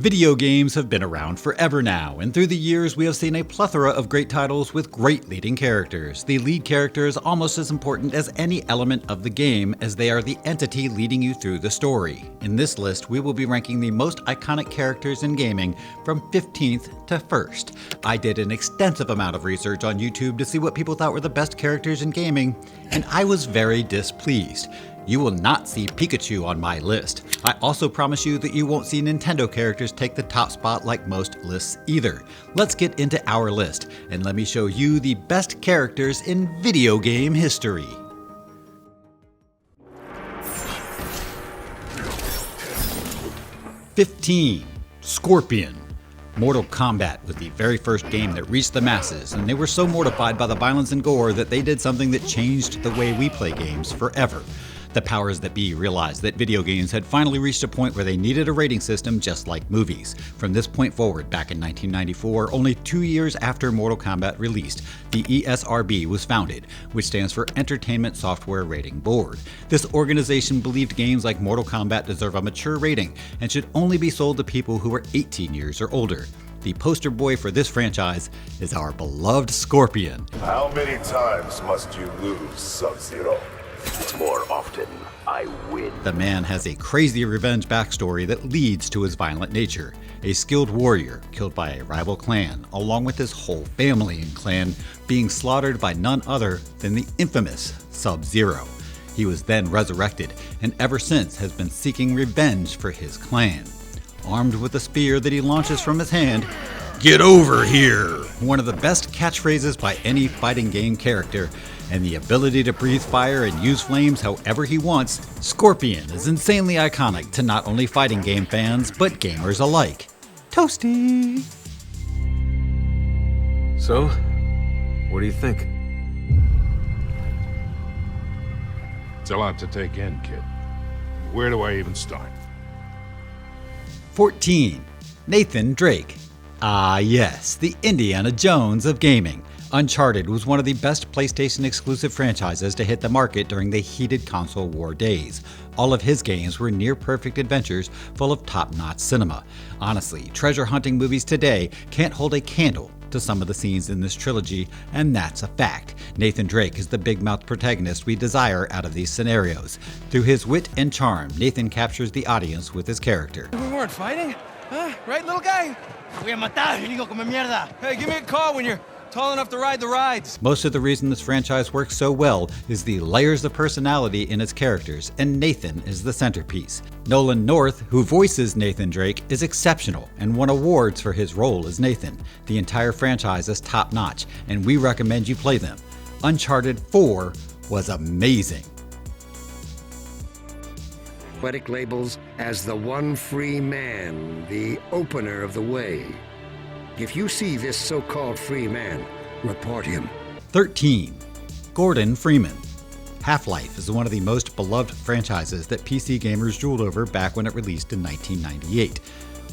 Video games have been around forever now, and through the years we have seen a plethora of great titles with great leading characters. The lead character is almost as important as any element of the game, as they are the entity leading you through the story. In this list, we will be ranking the most iconic characters in gaming from 15th to 1st. I did an extensive amount of research on YouTube to see what people thought were the best characters in gaming, and I was very displeased. You will not see Pikachu on my list. I also promise you that you won't see Nintendo characters take the top spot like most lists either. Let's get into our list, and let me show you the best characters in video game history. #15. Scorpion. Mortal Kombat was the very first game that reached the masses, and they were so mortified by the violence and gore that they did something that changed the way we play games forever. The powers that be realized that video games had finally reached a point where they needed a rating system just like movies. From this point forward, back in 1994, only 2 years after Mortal Kombat released, the ESRB was founded, which stands for Entertainment Software Rating Board. This organization believed games like Mortal Kombat deserve a mature rating and should only be sold to people who are 18 years or older. The poster boy for this franchise is our beloved Scorpion. How many times must you lose, Sub-Zero? More often, I win. The man has a crazy revenge backstory that leads to his violent nature. A skilled warrior killed by a rival clan, along with his whole family and clan being slaughtered by none other than the infamous Sub-Zero. He was then resurrected, and ever since has been seeking revenge for his clan. Armed with a spear that he launches from his hand, "Get over here!" One of the best catchphrases by any fighting game character, and the ability to breathe fire and use flames however he wants, Scorpion is insanely iconic to not only fighting game fans, but gamers alike. Toasty! So, what do you think? It's a lot to take in, kid. Where do I even start? 14. Nathan Drake. Ah yes, the Indiana Jones of gaming. Uncharted was one of the best PlayStation exclusive franchises to hit the market during the heated console war days. All of his games were near perfect adventures full of top-notch cinema. Honestly, treasure hunting movies today can't hold a candle to some of the scenes in this trilogy, and that's a fact. Nathan Drake is the big-mouthed protagonist we desire out of these scenarios. Through his wit and charm, Nathan captures the audience with his character. We weren't fighting, huh? Right, little guy? Voy a matar, hijo come mierda. Hey, give me a call when you're tall enough to ride the rides. Most of the reason this franchise works so well is the layers of personality in its characters, and Nathan is the centerpiece. Nolan North, who voices Nathan Drake, is exceptional and won awards for his role as Nathan. The entire franchise is top-notch, and we recommend you play them. Uncharted 4 was amazing. Poetic labels as the one free man, the opener of the way. If you see this so-called free man, report him. 13. Gordon Freeman. Half-Life is one of the most beloved franchises that PC gamers drooled over back when it released in 1998.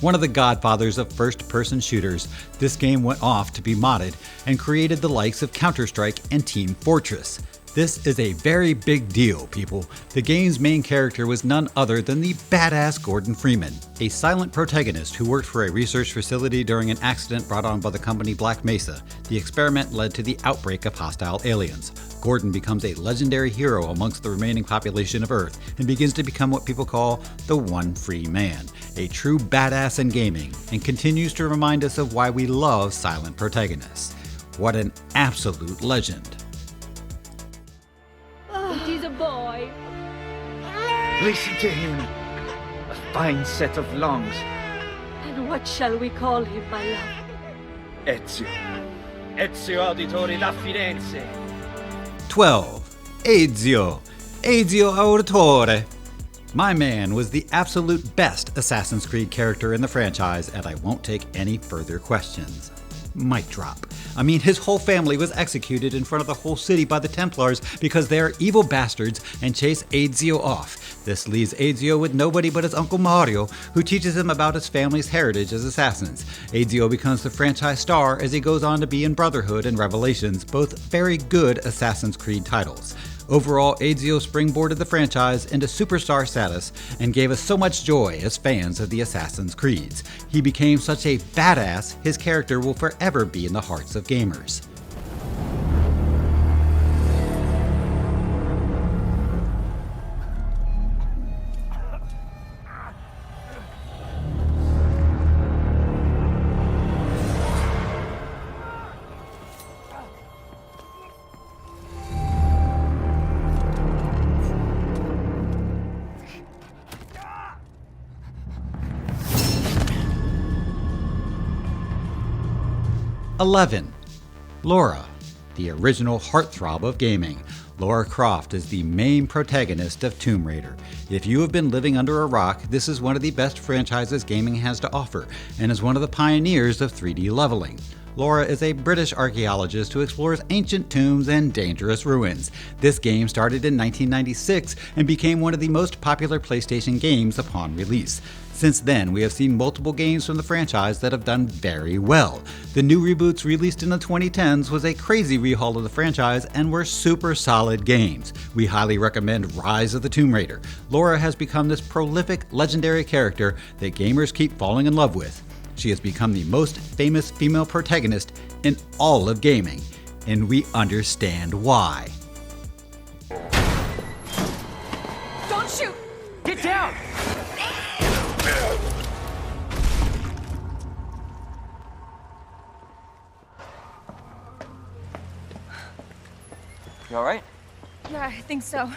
One of the godfathers of first-person shooters, this game went off to be modded and created the likes of Counter-Strike and Team Fortress. This is a very big deal, people. The game's main character was none other than the badass Gordon Freeman, a silent protagonist who worked for a research facility during an accident brought on by the company Black Mesa. The experiment led to the outbreak of hostile aliens. Gordon becomes a legendary hero amongst the remaining population of Earth and begins to become what people call the One Free Man, a true badass in gaming, and continues to remind us of why we love silent protagonists. What an absolute legend. It is a boy. Listen to him. A fine set of lungs. And what shall we call him, my love? Ezio. Ezio Auditore da Firenze. 12. Ezio Auditore. My man was the absolute best Assassin's Creed character in the franchise, and I won't take any further questions. Mic drop. I mean, his whole family was executed in front of the whole city by the Templars because they are evil bastards and chase Ezio off. This leaves Ezio with nobody but his Uncle Mario, who teaches him about his family's heritage as assassins. Ezio becomes the franchise star as he goes on to be in Brotherhood and Revelations, both very good Assassin's Creed titles. Overall, Ezio springboarded the franchise into superstar status and gave us so much joy as fans of the Assassin's Creeds. He became such a badass, his character will forever be in the hearts of gamers. "11. Lara, the original heartthrob of gaming. Lara Croft is the main protagonist of Tomb Raider. If you have been living under a rock, this is one of the best franchises gaming has to offer, and is one of the pioneers of 3D leveling. Lara is a British archaeologist who explores ancient tombs and dangerous ruins. This game started in 1996 and became one of the most popular PlayStation games upon release. Since then, we have seen multiple games from the franchise that have done very well. The new reboots released in the 2010s was a crazy rehaul of the franchise and were super solid games. We highly recommend Rise of the Tomb Raider. Lara has become this prolific, legendary character that gamers keep falling in love with. She has become the most famous female protagonist in all of gaming, and we understand why." Don't shoot! Get down! You alright? Yeah, I think so.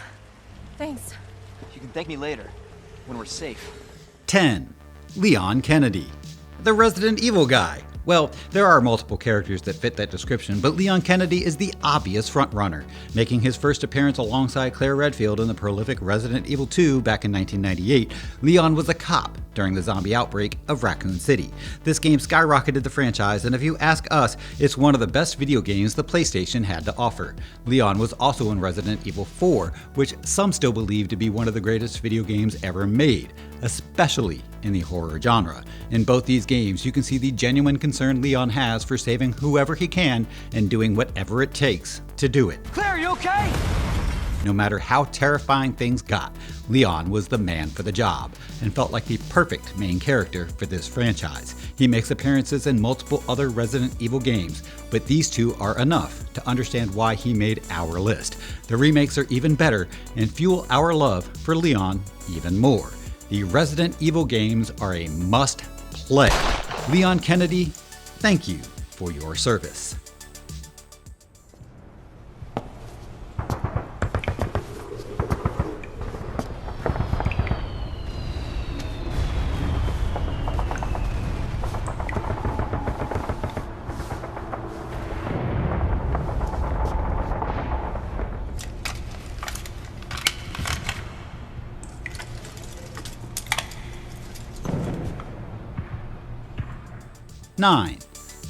Thanks. You can thank me later, when we're safe. 10. Leon Kennedy, the Resident Evil guy. Well, there are multiple characters that fit that description, but Leon Kennedy is the obvious frontrunner. Making his first appearance alongside Claire Redfield in the prolific Resident Evil 2 back in 1998, Leon was a cop during the zombie outbreak of Raccoon City. This game skyrocketed the franchise, and if you ask us, it's one of the best video games the PlayStation had to offer. Leon was also in Resident Evil 4, which some still believe to be one of the greatest video games ever made, especially in the horror genre. In both these games, you can see the genuine concern Leon has for saving whoever he can and doing whatever it takes to do it. Claire, you okay? No matter how terrifying things got, Leon was the man for the job and felt like the perfect main character for this franchise. He makes appearances in multiple other Resident Evil games, but these two are enough to understand why he made our list. The remakes are even better and fuel our love for Leon even more. The Resident Evil games are a must-play. Leon Kennedy, thank you for your service. "9.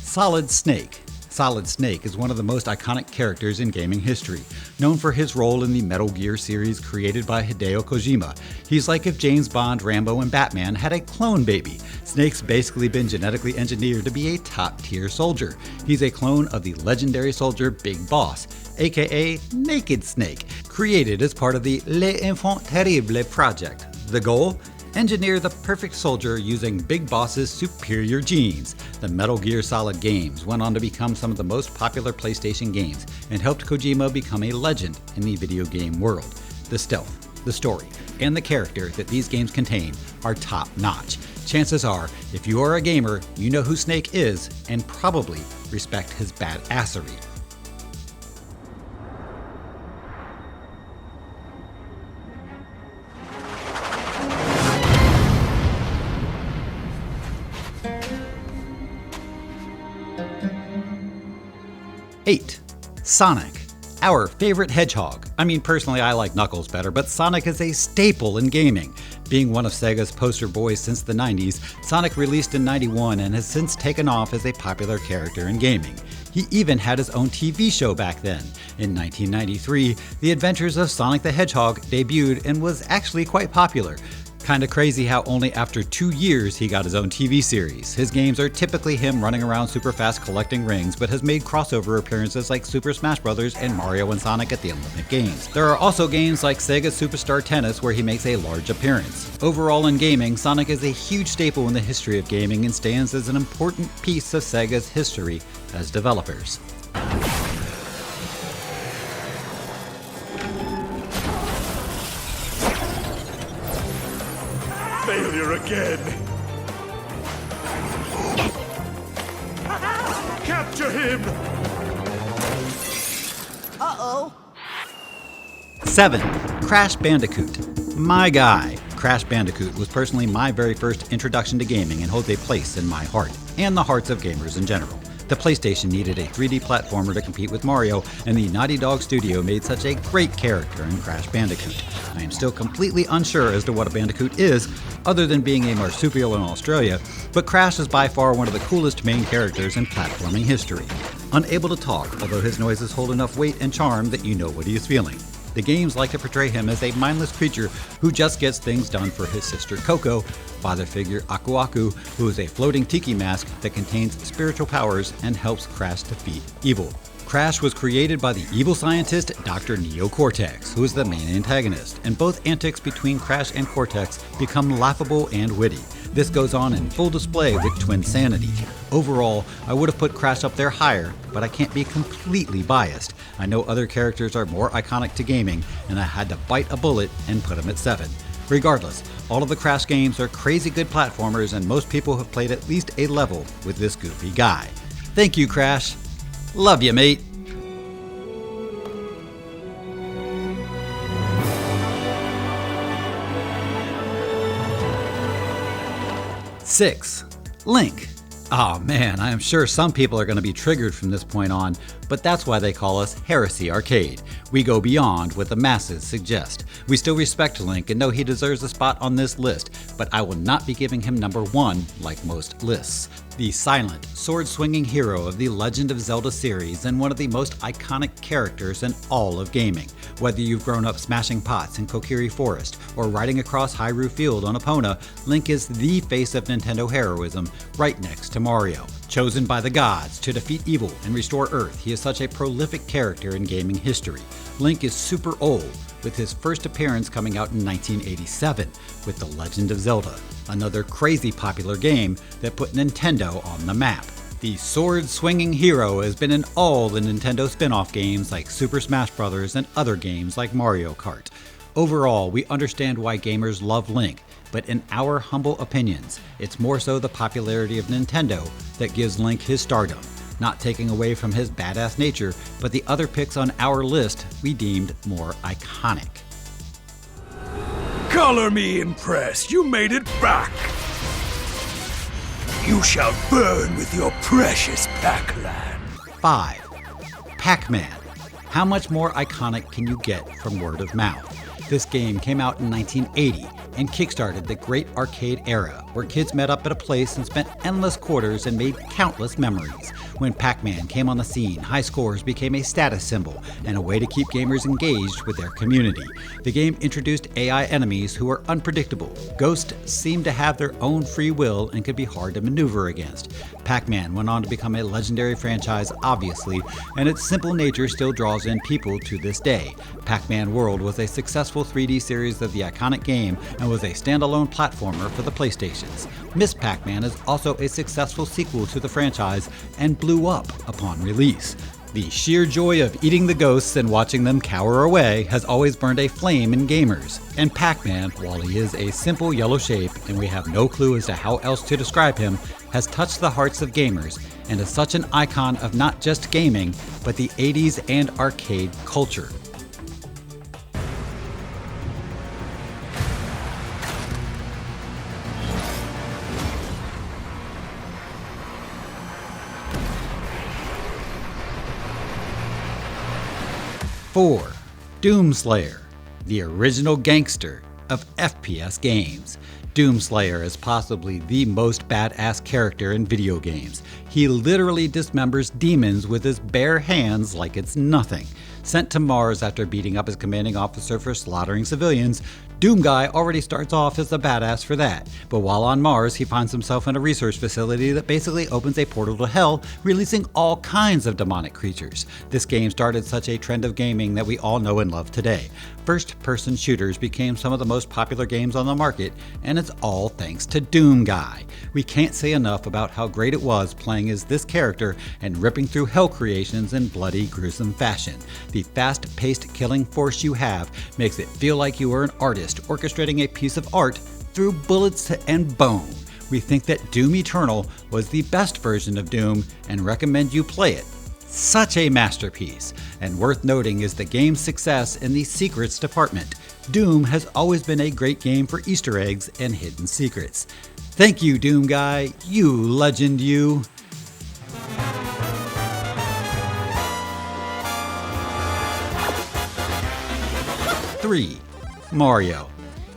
Solid Snake. Solid Snake is one of the most iconic characters in gaming history, known for his role in the Metal Gear series created by Hideo Kojima. He's like if James Bond, Rambo, and Batman had a clone baby. Snake's basically been genetically engineered to be a top-tier soldier. He's a clone of the legendary soldier Big Boss, aka Naked Snake, created as part of the Les Enfants Terribles project. The goal? Engineer the perfect soldier using Big Boss's superior genes. The Metal Gear Solid games went on to become some of the most popular PlayStation games and helped Kojima become a legend in the video game world. The stealth, the story, and the character that these games contain are top-notch. Chances are, if you are a gamer, you know who Snake is and probably respect his badassery. "8. Sonic, our favorite hedgehog. I mean, personally, I like Knuckles better, but Sonic is a staple in gaming. Being one of Sega's poster boys since the 90s, Sonic released in '91 and has since taken off as a popular character in gaming. He even had his own TV show back then. In 1993, The Adventures of Sonic the Hedgehog debuted and was actually quite popular. Kinda crazy how only after 2 years he got his own TV series. His games are typically him running around super fast collecting rings, but has made crossover appearances like Super Smash Bros. And Mario and Sonic at the Olympic Games. There are also games like Sega Superstar Tennis where he makes a large appearance. Overall in gaming, Sonic is a huge staple in the history of gaming and stands as an important piece of Sega's history as developers. Failure again! Capture him! 7. Crash Bandicoot. My guy. Crash Bandicoot was personally my very first introduction to gaming and holds a place in my heart, and the hearts of gamers in general. The PlayStation needed a 3D platformer to compete with Mario, and the Naughty Dog studio made such a great character in Crash Bandicoot. I am still completely unsure as to what a Bandicoot is, other than being a marsupial in Australia, but Crash is by far one of the coolest main characters in platforming history. Unable to talk, although his noises hold enough weight and charm that you know what he is feeling. The games like to portray him as a mindless creature who just gets things done for his sister Coco, father figure Aku Aku, who is a floating tiki mask that contains spiritual powers and helps Crash defeat evil. Crash was created by the evil scientist Dr. Neo Cortex, who is the main antagonist, and both antics between Crash and Cortex become laughable and witty. This goes on in full display with Twinsanity. Overall, I would have put Crash up there higher, but I can't be completely biased. I know other characters are more iconic to gaming, and I had to bite a bullet and put him at 7. Regardless, all of the Crash games are crazy good platformers, and most people have played at least a level with this goofy guy. Thank you, Crash. Love you, mate. Six, Link. Oh man, I am sure some people are going to be triggered from this point on, but that's why they call us Heresy Arcade. We go beyond what the masses suggest. We still respect Link and know he deserves a spot on this list, but I will not be giving him number 1 like most lists. The silent, sword-swinging hero of the Legend of Zelda series and one of the most iconic characters in all of gaming. Whether you've grown up smashing pots in Kokiri Forest or riding across Hyrule Field on Epona, Link is the face of Nintendo heroism, right next to Mario. Chosen by the gods to defeat evil and restore Earth, he is such a prolific character in gaming history. Link is super old, with his first appearance coming out in 1987 with The Legend of Zelda, another crazy popular game that put Nintendo on the map. The sword-swinging hero has been in all the Nintendo spin-off games like Super Smash Bros. And other games like Mario Kart. Overall, we understand why gamers love Link, but in our humble opinions, it's more so the popularity of Nintendo that gives Link his stardom, not taking away from his badass nature, but the other picks on our list we deemed more iconic. Color me impressed. You made it back. You shall burn with your precious Pac-Man. 5. Pac-Man. How much more iconic can you get from word of mouth? This game came out in 1980 and kickstarted the great arcade era, where kids met up at a place and spent endless quarters and made countless memories. When Pac-Man came on the scene, high scores became a status symbol and a way to keep gamers engaged with their community. The game introduced AI enemies who were unpredictable. Ghosts seemed to have their own free will and could be hard to maneuver against. Pac-Man went on to become a legendary franchise, obviously, and its simple nature still draws in people to this day. Pac-Man World was a successful 3D series of the iconic game and was a standalone platformer for the PlayStations. Miss Pac-Man is also a successful sequel to the franchise and blew up upon release. The sheer joy of eating the ghosts and watching them cower away has always burned a flame in gamers. And Pac-Man, while he is a simple yellow shape and we have no clue as to how else to describe him, has touched the hearts of gamers and is such an icon of not just gaming, but the 80s and arcade culture. Four, Doomslayer, the original gangster of FPS games. Doomslayer is possibly the most badass character in video games. He literally dismembers demons with his bare hands like it's nothing. Sent to Mars after beating up his commanding officer for slaughtering civilians, Doom Guy already starts off as a badass for that, but while on Mars, he finds himself in a research facility that basically opens a portal to hell, releasing all kinds of demonic creatures. This game started such a trend of gaming that we all know and love today. First-person shooters became some of the most popular games on the market, and it's all thanks to Doom Guy. We can't say enough about how great it was playing as this character and ripping through hell creations in bloody, gruesome fashion. The fast-paced killing force you have makes it feel like you are an artist orchestrating a piece of art through bullets and bone. We think that Doom Eternal was the best version of Doom and recommend you play it. Such a masterpiece, and worth noting is the game's success in the secrets department. Doom has always been a great game for Easter eggs and hidden secrets. Thank you, Doom Guy, you legend you. Three, Mario.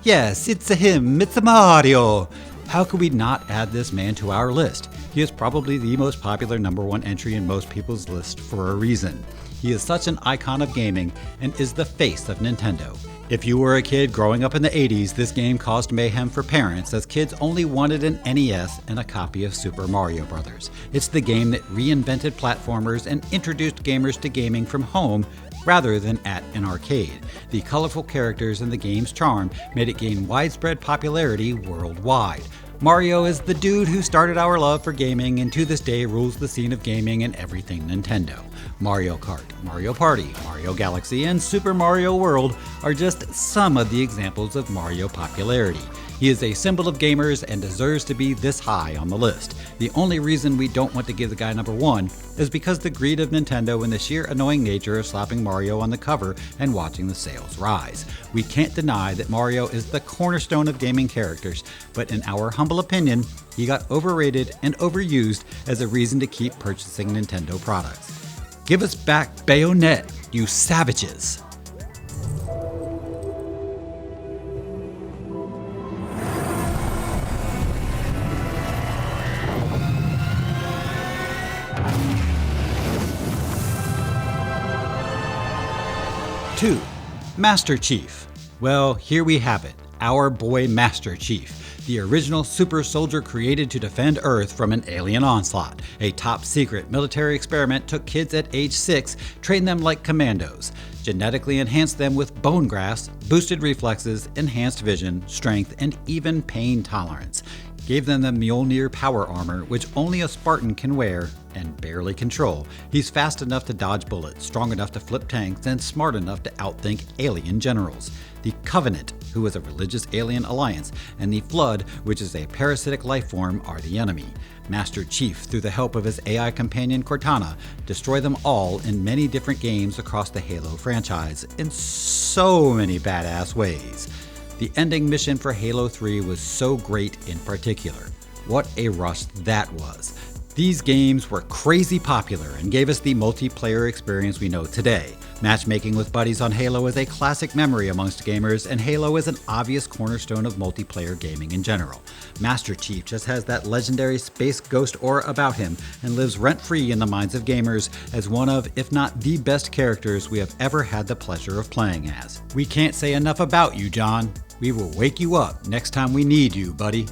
Yes, it's a him, it's a Mario. How could we not add this man to our list? He is probably the most popular #1 entry in most people's list for a reason. He is such an icon of gaming and is the face of Nintendo. If you were a kid growing up in the 80s, this game caused mayhem for parents as kids only wanted an NES and a copy of Super Mario Bros. It's the game that reinvented platformers and introduced gamers to gaming from home rather than at an arcade. The colorful characters and the game's charm made it gain widespread popularity worldwide. Mario is the dude who started our love for gaming and to this day rules the scene of gaming and everything Nintendo. Mario Kart, Mario Party, Mario Galaxy, and Super Mario World are just some of the examples of Mario popularity. He is a symbol of gamers and deserves to be this high on the list. The only reason we don't want to give the guy #1 is because the greed of Nintendo and the sheer annoying nature of slapping Mario on the cover and watching the sales rise. We can't deny that Mario is the cornerstone of gaming characters, but in our humble opinion, he got overrated and overused as a reason to keep purchasing Nintendo products. Give us back Bayonetta, you savages! Two, MasterChief. Well, here we have it, our boy MasterChief, the original super soldier created to defend Earth from an alien onslaught. A top secret military experiment took kids at age 6, trained them like commandos, genetically enhanced them with bone grafts, boosted reflexes, enhanced vision, strength, and even pain tolerance. Gave them the Mjolnir power armor, which only a Spartan can wear and barely control. He's fast enough to dodge bullets, strong enough to flip tanks, and smart enough to outthink alien generals. The Covenant, who is a religious alien alliance, and the Flood, which is a parasitic life form, are the enemy. MasterChief, through the help of his AI companion Cortana, destroy them all in many different games across the Halo franchise in so many badass ways. The ending mission for Halo 3 was so great in particular. What a rush that was. These games were crazy popular and gave us the multiplayer experience we know today. Matchmaking with buddies on Halo is a classic memory amongst gamers, and Halo is an obvious cornerstone of multiplayer gaming in general. MasterChief just has that legendary space ghost aura about him and lives rent-free in the minds of gamers as one of, if not the best characters we have ever had the pleasure of playing as. We can't say enough about you, John. We will wake you up next time we need you, buddy.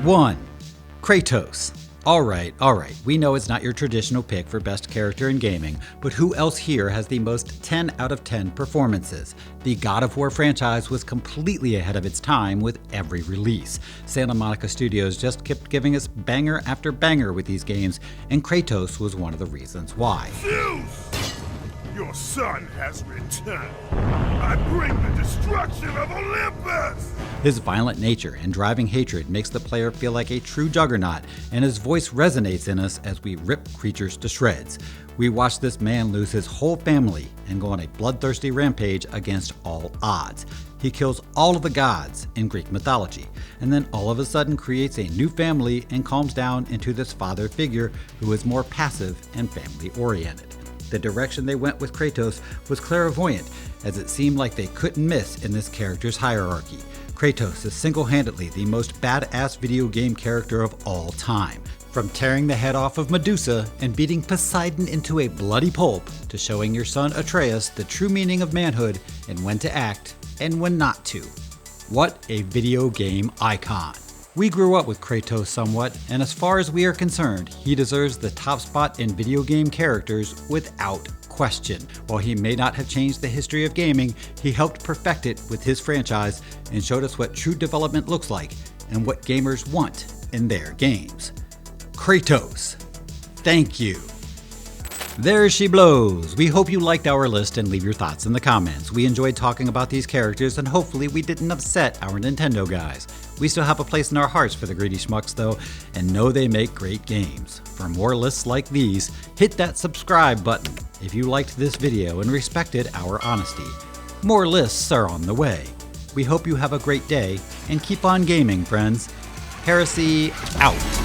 One, KRATOS. Alright, we know it's not your traditional pick for best character in gaming, but who else here has the most 10 out of 10 performances? The God of War franchise was completely ahead of its time with every release. Santa Monica Studios just kept giving us banger after banger with these games, and KRATOS was one of the reasons why. Zeus! Your son has returned. I bring the destruction of Olympus! His violent nature and driving hatred makes the player feel like a true juggernaut, and his voice resonates in us as we rip creatures to shreds. We watch this man lose his whole family and go on a bloodthirsty rampage against all odds. He kills all of the gods in Greek mythology, and then all of a sudden creates a new family and calms down into this father figure who is more passive and family-oriented. The direction they went with Kratos was clairvoyant, as it seemed like they couldn't miss in this character's hierarchy. Kratos is single-handedly the most badass video game character of all time. From tearing the head off of Medusa and beating Poseidon into a bloody pulp, to showing your son Atreus the true meaning of manhood and when to act and when not to. What a video game icon. We grew up with Kratos somewhat, and as far as we are concerned, he deserves the top spot in video game characters without question. While he may not have changed the history of gaming, he helped perfect it with his franchise and showed us what true development looks like and what gamers want in their games. Kratos, thank you. There she blows. We hope you liked our list and leave your thoughts in the comments. We enjoyed talking about these characters, and hopefully we didn't upset our Nintendo guys. We still have a place in our hearts for the greedy schmucks though, and know they make great games. For more lists like these, hit that subscribe button if you liked this video and respected our honesty. More lists are on the way. We hope you have a great day, and keep on gaming, friends. Heresy out.